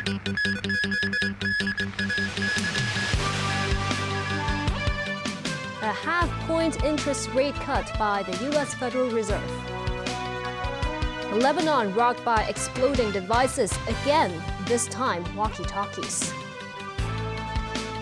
A half-point interest rate cut by the U.S. Federal Reserve. Lebanon rocked by exploding devices again, this time walkie-talkies.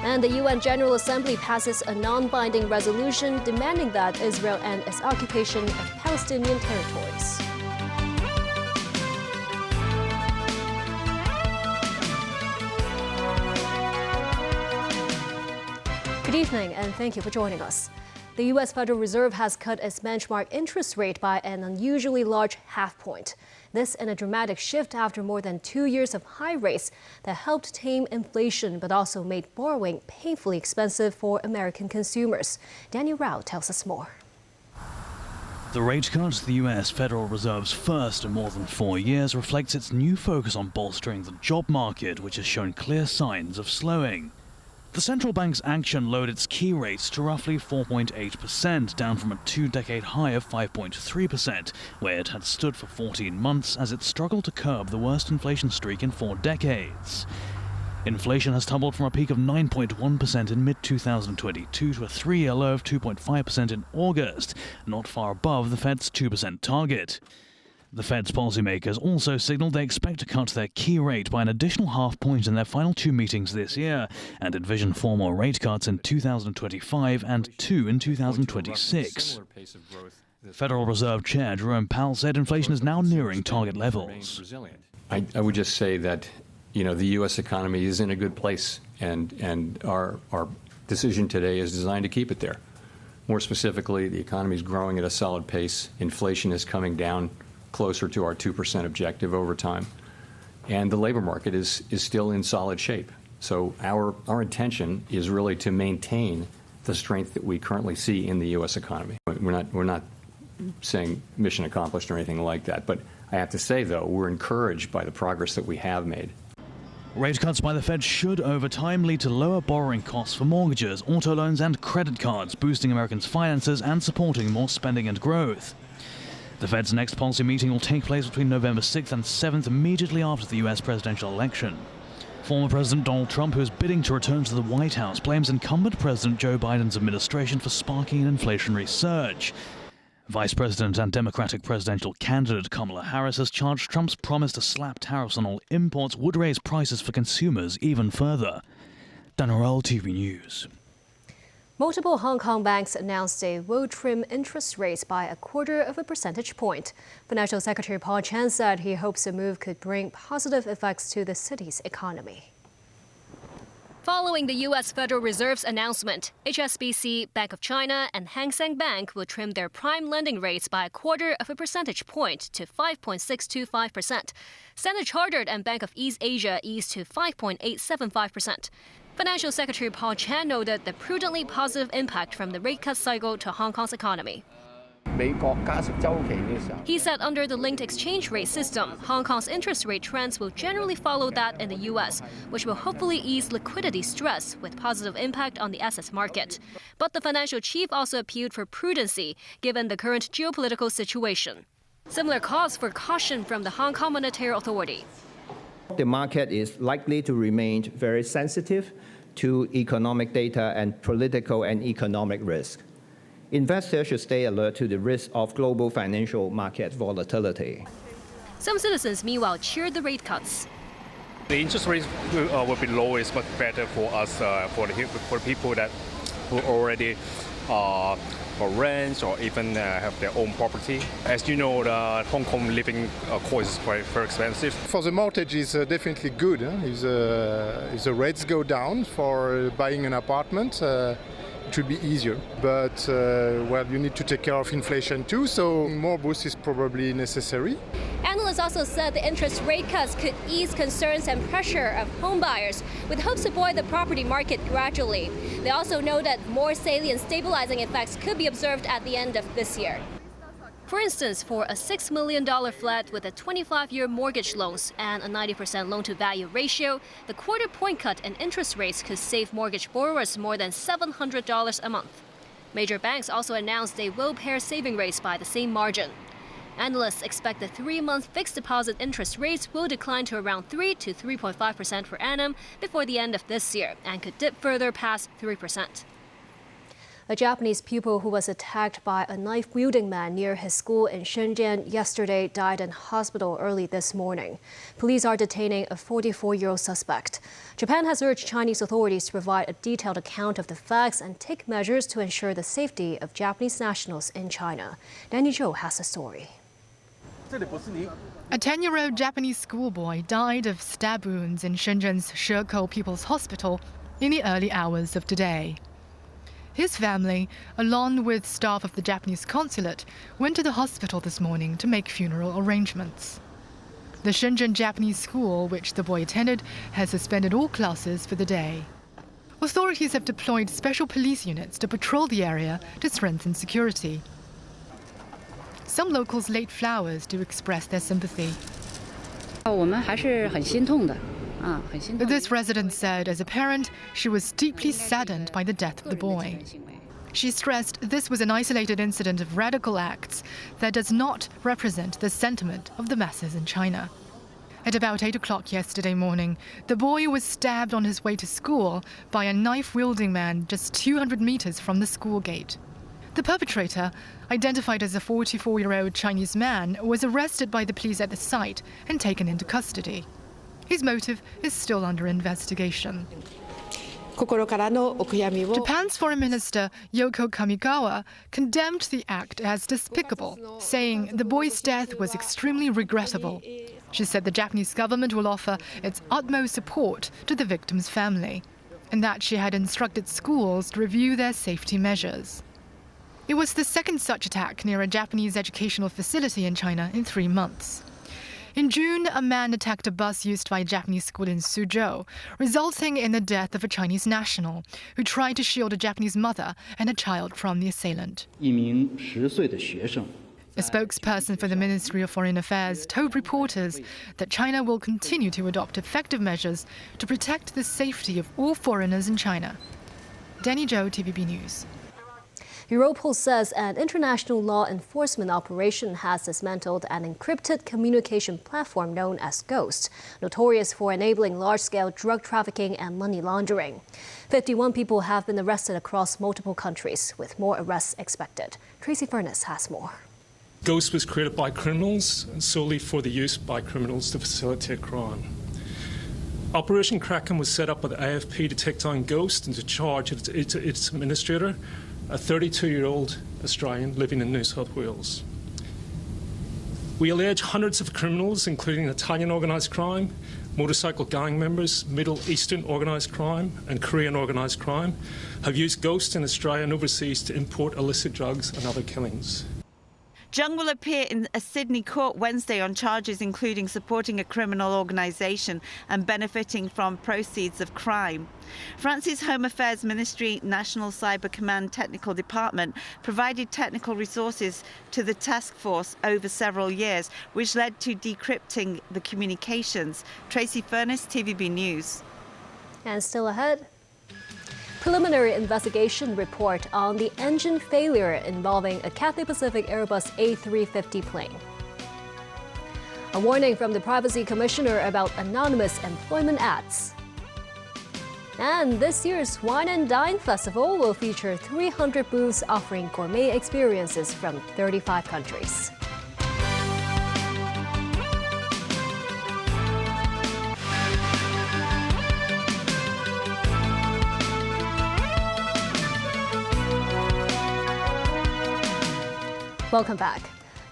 And the UN General Assembly passes a non-binding resolution demanding that Israel end its occupation of Palestinian territories. Good evening, and thank you for joining us. The U.S. Federal Reserve has cut its benchmark interest rate by an unusually large half point. This in a dramatic shift after more than 2 years of high rates that helped tame inflation but also made borrowing painfully expensive for American consumers. Daniel Rao tells us more. The rate cut, the U.S. Federal Reserve's first in more than 4 years, reflects its new focus on bolstering the job market, which has shown clear signs of slowing. The central bank's action lowered its key rates to roughly 4.8%, down from a two-decade high of 5.3%, where it had stood for 14 months as it struggled to curb the worst inflation streak in 4 decades. Inflation has tumbled from a peak of 9.1% in mid-2022 to a 3-year low of 2.5% in August, not far above the Fed's 2% target. The Fed's policymakers also signaled they expect to cut their key rate by an additional half point in their final 2 meetings this year and envision 4 more rate cuts in 2025 and 2 in 2026. Federal Reserve Chair Jerome Powell said inflation is now nearing target levels. I would just say that, the U.S. economy is in a good place, and our decision today is designed to keep it there. More specifically, the economy is growing at a solid pace. Inflation is coming down closer to our 2% objective over time. And the labor market is still in solid shape. So our intention is really to maintain the strength that we currently see in the U.S. economy. We're not saying mission accomplished or anything like that. But I have to say, though, we're encouraged by the progress that we have made. Rate cuts by the Fed should over time lead to lower borrowing costs for mortgages, auto loans and credit cards, boosting Americans' finances and supporting more spending and growth. The Fed's next policy meeting will take place between November 6th and 7th, immediately after the U.S. presidential election. Former President Donald Trump, who is bidding to return to the White House, blames incumbent President Joe Biden's administration for sparking an inflationary surge. Vice President and Democratic presidential candidate Kamala Harris has charged Trump's promise to slap tariffs on all imports would raise prices for consumers even further. Daniel TV News. Multiple Hong Kong banks announced they will trim interest rates by 0.25 percentage point. Financial Secretary Paul Chan said he hopes the move could bring positive effects to the city's economy. Following the U.S. Federal Reserve's announcement, HSBC, Bank of China, and Hang Seng Bank will trim their prime lending rates by 0.25 percentage point to 5.625%. Standard Chartered and Bank of East Asia eased to 5.875%. Financial Secretary Paul Chan noted the prudently positive impact from the rate cut cycle to Hong Kong's economy. He said under the linked exchange rate system, Hong Kong's interest rate trends will generally follow that in the U.S., which will hopefully ease liquidity stress with positive impact on the assets market. But the financial chief also appealed for prudency given the current geopolitical situation. Similar calls for caution from the Hong Kong Monetary Authority. The market is likely to remain very sensitive to economic data and political and economic risk. Investors should stay alert to the risk of global financial market volatility. Some citizens, meanwhile, cheered the rate cuts. The interest rates will be lower. It's much better for us, for the people that who already for rent or even have their own property. As you know, the Hong Kong living cost is very expensive. For the mortgage, it's definitely good. If the rates go down for buying an apartment, it will be easier. But, you need to take care of inflation too, so more boost is probably necessary. Analysts also said the interest rate cuts could ease concerns and pressure of home buyers, with hopes to buoy the property market gradually. They also know that more salient stabilizing effects could be observed at the end of this year. For instance, for a $6 million flat with a 25-year mortgage loans and a 90% loan-to-value ratio, the quarter-point cut in interest rates could save mortgage borrowers more than $700 a month. Major banks also announced they will pair saving rates by the same margin. Analysts expect the 3-month fixed deposit interest rates will decline to around 3 to 3.5% per annum before the end of this year and could dip further past 3%. A Japanese pupil who was attacked by a knife-wielding man near his school in Shenzhen yesterday died in hospital early this morning. Police are detaining a 44-year-old suspect. Japan has urged Chinese authorities to provide a detailed account of the facts and take measures to ensure the safety of Japanese nationals in China. Danny Zhou has the story. A 10-year-old Japanese schoolboy died of stab wounds in Shenzhen's Shekou People's Hospital in the early hours of today. His family, along with staff of the Japanese consulate, went to the hospital this morning to make funeral arrangements. The Shenzhen Japanese school, which the boy attended, has suspended all classes for the day. Authorities have deployed special police units to patrol the area to strengthen security. Some locals laid flowers to express their sympathy. This resident said, as a parent, she was deeply saddened by the death of the boy. She stressed this was an isolated incident of radical acts that does not represent the sentiment of the masses in China. At about 8 o'clock yesterday morning, the boy was stabbed on his way to school by a knife-wielding man just 200 meters from the school gate. The perpetrator, identified as a 44-year-old Chinese man, was arrested by the police at the site and taken into custody. His motive is still under investigation. Japan's Foreign Minister Yoko Kamigawa condemned the act as despicable, saying the boy's death was extremely regrettable. She said the Japanese government will offer its utmost support to the victim's family, and that she had instructed schools to review their safety measures. It was the second such attack near a Japanese educational facility in China in 3 months. In June, a man attacked a bus used by a Japanese school in Suzhou, resulting in the death of a Chinese national who tried to shield a Japanese mother and a child from the assailant. A spokesperson for the Ministry of Foreign Affairs told reporters that China will continue to adopt effective measures to protect the safety of all foreigners in China. Danny Zhou, TVB News. Europol says an international law enforcement operation has dismantled an encrypted communication platform known as Ghost, notorious for enabling large-scale drug trafficking and money laundering. 51 people have been arrested across multiple countries, with more arrests expected. Tracy Furness has more. Ghost was created by criminals solely for the use by criminals to facilitate crime. Operation Kraken was set up by the AFP to take down Ghost and to charge its administrator, a 32-year-old Australian living in New South Wales. We allege hundreds of criminals, including Italian organised crime, motorcycle gang members, Middle Eastern organised crime and Korean organised crime, have used Ghost in Australia and overseas to import illicit drugs and other killings. Jung will appear in a Sydney court Wednesday on charges including supporting a criminal organisation and benefiting from proceeds of crime. France's Home Affairs Ministry National Cyber Command Technical Department provided technical resources to the task force over several years, which led to decrypting the communications. Tracy Furness, TVB News. And still ahead, preliminary investigation report on the engine failure involving a Cathay Pacific Airbus A350 plane. A warning from the Privacy Commissioner about anonymous employment ads. And this year's Wine and Dine Festival will feature 300 booths offering gourmet experiences from 35 countries. Welcome back.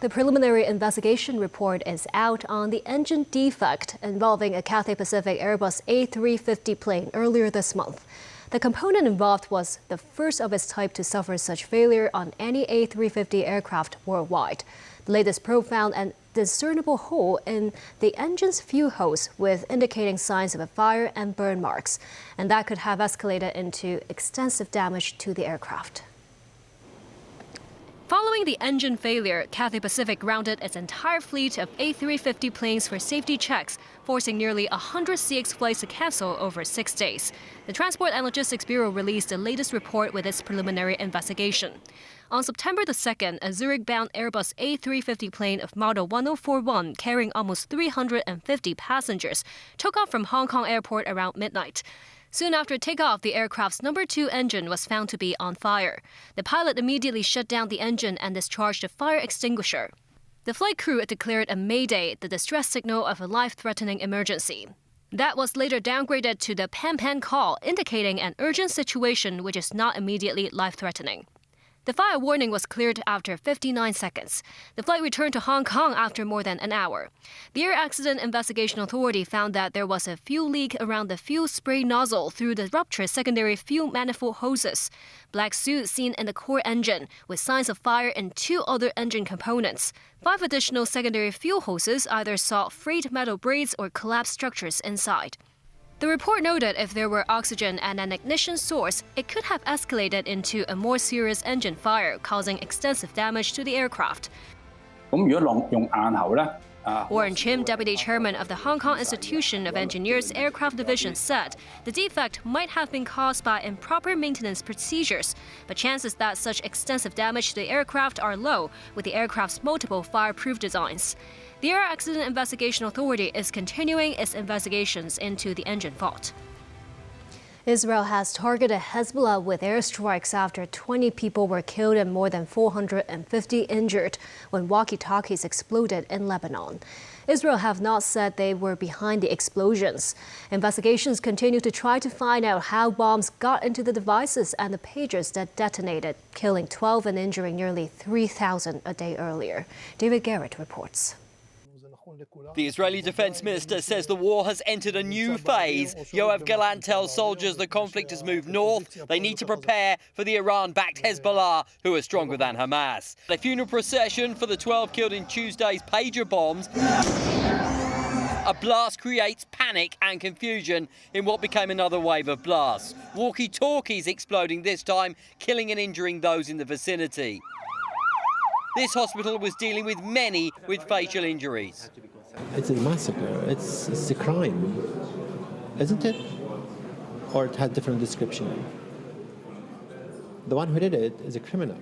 The preliminary investigation report is out on the engine defect involving a Cathay Pacific Airbus A350 plane earlier this month. The component involved was the first of its type to suffer such failure on any A350 aircraft worldwide. The latest probe found a discernible hole in the engine's fuel hose with indicating signs of a fire and burn marks, and that could have escalated into extensive damage to the aircraft. Following the engine failure, Cathay Pacific grounded its entire fleet of A350 planes for safety checks, forcing nearly 100 CX flights to cancel over 6 days. The Transport and Logistics Bureau released the latest report with its preliminary investigation. On September the 2nd, a Zurich-bound Airbus A350 plane of model 1041 carrying almost 350 passengers took off from Hong Kong Airport around midnight. Soon after takeoff, the aircraft's number 2 engine was found to be on fire. The pilot immediately shut down the engine and discharged a fire extinguisher. The flight crew declared a mayday, the distress signal of a life-threatening emergency. That was later downgraded to the pan-pan call, indicating an urgent situation which is not immediately life-threatening. The fire warning was cleared after 59 seconds. The flight returned to Hong Kong after more than an hour. The Air Accident Investigation Authority found that there was a fuel leak around the fuel spray nozzle through the ruptured secondary fuel manifold hoses. Black soot seen in the core engine, with signs of fire in 2 other engine components. 5 additional secondary fuel hoses either saw frayed metal braids or collapsed structures inside. The report noted if there were oxygen and an ignition source, it could have escalated into a more serious engine fire, causing extensive damage to the aircraft. Warren Chim, deputy chairman of the Hong Kong Institution of Engineers Aircraft Division, said the defect might have been caused by improper maintenance procedures, but chances that such extensive damage to the aircraft are low, with the aircraft's multiple fireproof designs. The Air Accident Investigation Authority is continuing its investigations into the engine fault. Israel has targeted Hezbollah with airstrikes after 20 people were killed and more than 450 injured when walkie-talkies exploded in Lebanon. Israel have not said they were behind the explosions. Investigations continue to try to find out how bombs got into the devices and the pagers that detonated, killing 12 and injuring nearly 3,000 a day earlier. David Garrett reports. The Israeli defense minister says the war has entered a new phase. Yoav Gallant tells soldiers the conflict has moved north. They need to prepare for the Iran-backed Hezbollah, who are stronger than Hamas. A funeral procession for the 12 killed in Tuesday's pager bombs. A blast creates panic and confusion in what became another wave of blasts. Walkie-talkies exploding this time, killing and injuring those in the vicinity. This hospital was dealing with many with facial injuries. It's a massacre. It's a crime, isn't it? Or it had different description. The one who did it is a criminal.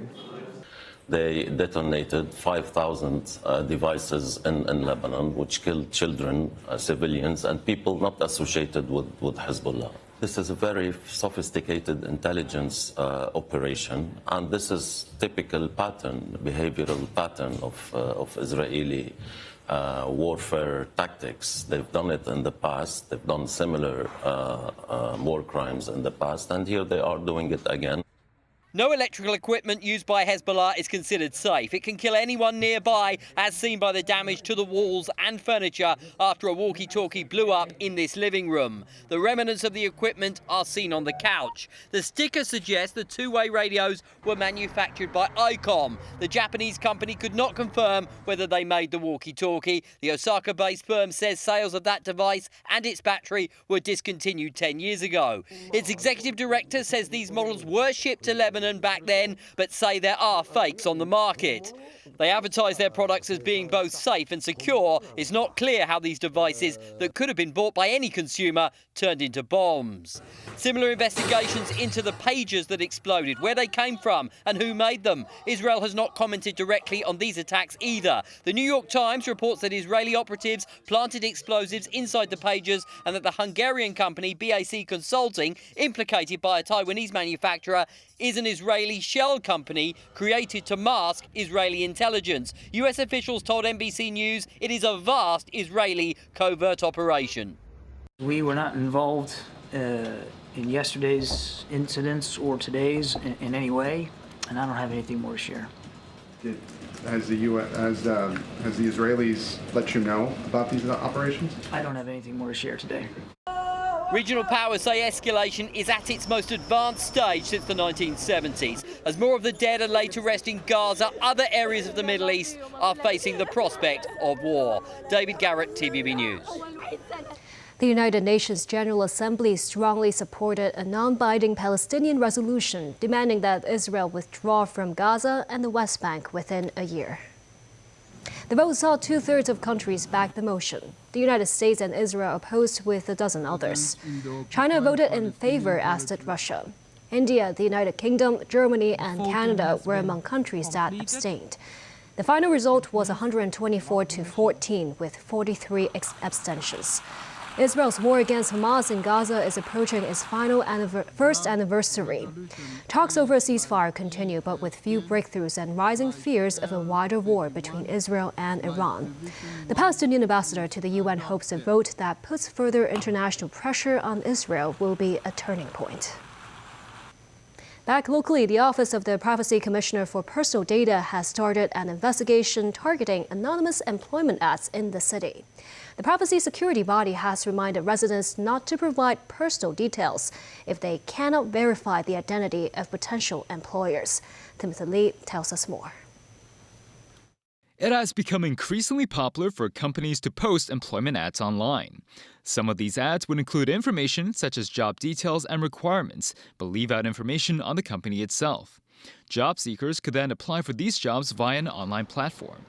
They detonated 5,000 devices in Lebanon, which killed children, civilians, and people not associated with Hezbollah. This is a very sophisticated intelligence operation, and this is typical pattern, behavioral pattern of Israeli warfare tactics. They've done it in the past. They've done similar war crimes in the past, and here they are doing it again. No electrical equipment used by Hezbollah is considered safe. It can kill anyone nearby, as seen by the damage to the walls and furniture after a walkie-talkie blew up in this living room. The remnants of the equipment are seen on the couch. The sticker suggests the two-way radios were manufactured by ICOM. The Japanese company could not confirm whether they made the walkie-talkie. The Osaka-based firm says sales of that device and its battery were discontinued 10 years ago. Its executive director says these models were shipped to Lebanon back then, but say there are fakes on the market. They advertise their products as being both safe and secure. It's not clear how these devices that could have been bought by any consumer turned into bombs. Similar investigations into the pagers that exploded, where they came from and who made them. Israel has not commented directly on these attacks either. The New York Times reports that Israeli operatives planted explosives inside the pagers and that the Hungarian company BAC Consulting, implicated by a Taiwanese manufacturer, is an Israeli shell company created to mask Israeli intelligence. US officials told NBC News it is a vast Israeli covert operation. We were not involved in yesterday's incidents or today's in any way, and I don't have anything more to share. Has the Israelis let you know about these operations? I don't have anything more to share today. Regional powers say escalation is at its most advanced stage since the 1970s. As more of the dead are laid to rest in Gaza, other areas of the Middle East are facing the prospect of war. David Garrett, TVB News. The United Nations General Assembly strongly supported a non-binding Palestinian resolution demanding that Israel withdraw from Gaza and the West Bank within a year. The vote saw 2/3 of countries back the motion. The United States and Israel opposed with a dozen others. China voted in favor, as did Russia. India, the United Kingdom, Germany, and Canada were among countries that abstained. The final result was 124 to 14, with 43 abstentions. Israel's war against Hamas in Gaza is approaching its first anniversary. Talks over a ceasefire continue, but with few breakthroughs and rising fears of a wider war between Israel and Iran. The Palestinian ambassador to the UN hopes a vote that puts further international pressure on Israel will be a turning point. Back locally, the Office of the Privacy Commissioner for Personal Data has started an investigation targeting anonymous employment ads in the city. The privacy security body has reminded residents not to provide personal details if they cannot verify the identity of potential employers. Timothy Lee tells us more. It has become increasingly popular for companies to post employment ads online. Some of these ads would include information such as job details and requirements, but leave out information on the company itself. Job seekers could then apply for these jobs via an online platform.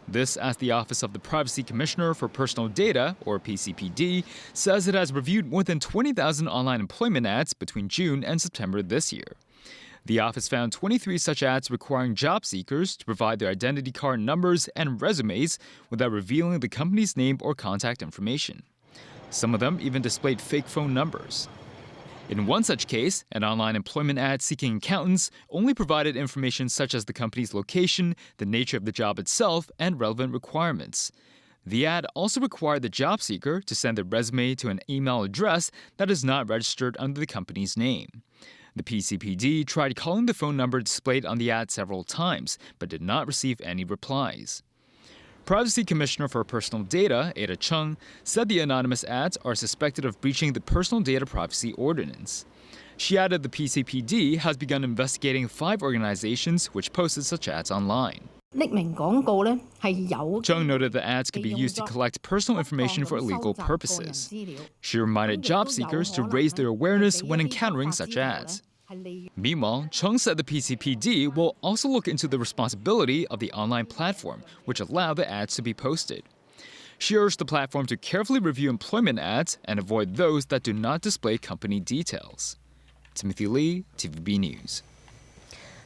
This, as the Office of the Privacy Commissioner for Personal Data, or PCPD, says it has reviewed more than 20,000 online employment ads between June and September this year. The office found 23 such ads requiring job seekers to provide their identity card numbers and resumes without revealing the company's name or contact information. Some of them even displayed fake phone numbers. In one such case, an online employment ad seeking accountants only provided information such as the company's location, the nature of the job itself, and relevant requirements. The ad also required the job seeker to send their resume to an email address that is not registered under the company's name. The PCPD tried calling the phone number displayed on the ad several times, but did not receive any replies. Privacy Commissioner for Personal Data, Ada Chung, said the anonymous ads are suspected of breaching the Personal Data Privacy Ordinance. She added the PCPD has begun investigating 5 organizations which posted such ads online. Chung noted the ads could be used to collect personal information for illegal purposes. She reminded job seekers to raise their awareness when encountering such ads. Meanwhile, Chung said the PCPD will also look into the responsibility of the online platform, which allowed the ads to be posted. She urged the platform to carefully review employment ads and avoid those that do not display company details. Timothy Lee, TVB News.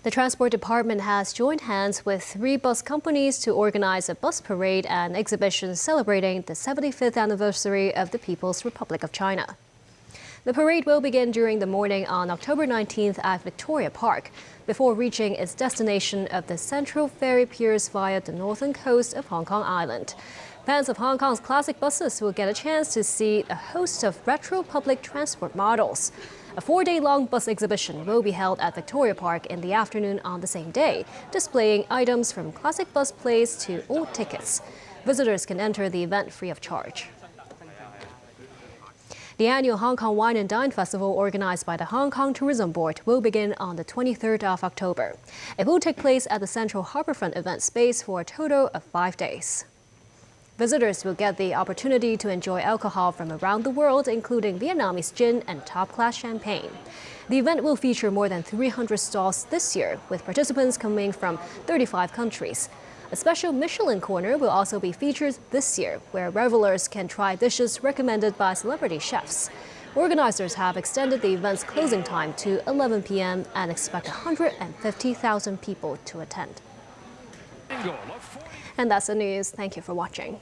The Transport Department has joined hands with 3 bus companies to organize a bus parade and exhibition celebrating the 75th anniversary of the People's Republic of China. The parade will begin during the morning on October 19th at Victoria Park, before reaching its destination of the Central Ferry Piers via the northern coast of Hong Kong Island. Fans of Hong Kong's classic buses will get a chance to see a host of retro public transport models. A 4-day-long bus exhibition will be held at Victoria Park in the afternoon on the same day, displaying items from classic bus plays to old tickets. Visitors can enter the event free of charge. The annual Hong Kong Wine and Dine Festival, organized by the Hong Kong Tourism Board, will begin on the 23rd of October. It will take place at the Central Harbourfront event space for a total of 5 days. Visitors will get the opportunity to enjoy alcohol from around the world, including Vietnamese gin and top-class champagne. The event will feature more than 300 stalls this year, with participants coming from 35 countries. A special Michelin corner will also be featured this year, where revelers can try dishes recommended by celebrity chefs. Organizers have extended the event's closing time to 11 p.m. and expect 150,000 people to attend. And that's the news. Thank you for watching.